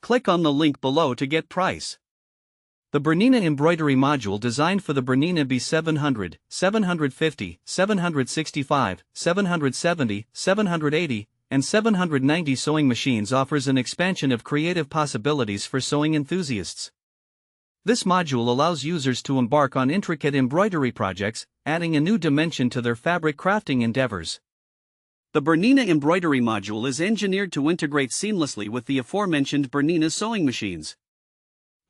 Click on the link below to get price. The Bernina Embroidery Module designed for the Bernina B700, 750, 765, 770, 780, and 790 sewing machines offers an expansion of creative possibilities for sewing enthusiasts. This module allows users to embark on intricate embroidery projects, adding a new dimension to their fabric crafting endeavors. The Bernina Embroidery Module is engineered to integrate seamlessly with the aforementioned Bernina sewing machines.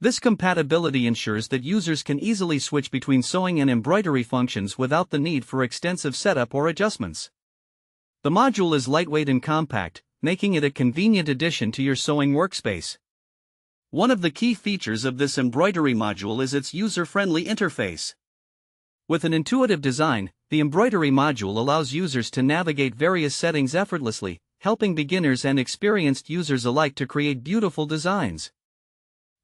This compatibility ensures that users can easily switch between sewing and embroidery functions without the need for extensive setup or adjustments. The module is lightweight and compact, making it a convenient addition to your sewing workspace. One of the key features of this embroidery module is its user-friendly interface. With an intuitive design, the embroidery module allows users to navigate various settings effortlessly, helping beginners and experienced users alike to create beautiful designs.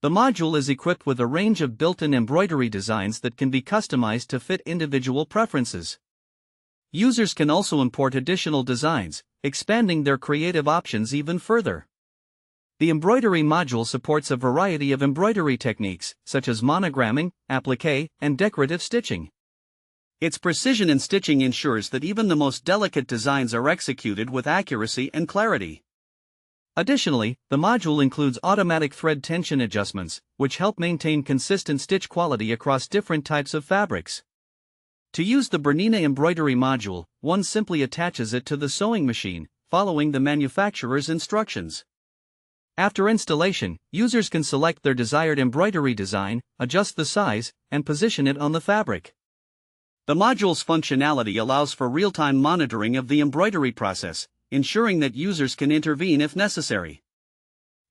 The module is equipped with a range of built-in embroidery designs that can be customized to fit individual preferences. Users can also import additional designs, expanding their creative options even further. The embroidery module supports a variety of embroidery techniques, such as monogramming, applique, and decorative stitching. Its precision in stitching ensures that even the most delicate designs are executed with accuracy and clarity. Additionally, the module includes automatic thread tension adjustments, which help maintain consistent stitch quality across different types of fabrics. To use the Bernina Embroidery Module, one simply attaches it to the sewing machine, following the manufacturer's instructions. After installation, users can select their desired embroidery design, adjust the size, and position it on the fabric. The module's functionality allows for real-time monitoring of the embroidery process, ensuring that users can intervene if necessary.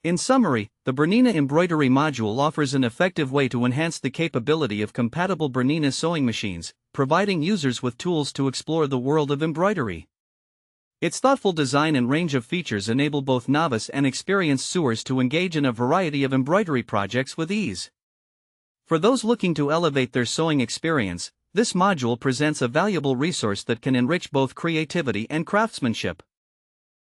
In summary, the Bernina Embroidery Module offers an effective way to enhance the capability of compatible Bernina sewing machines, providing users with tools to explore the world of embroidery. Its thoughtful design and range of features enable both novice and experienced sewers to engage in a variety of embroidery projects with ease. For those looking to elevate their sewing experience, this module presents a valuable resource that can enrich both creativity and craftsmanship.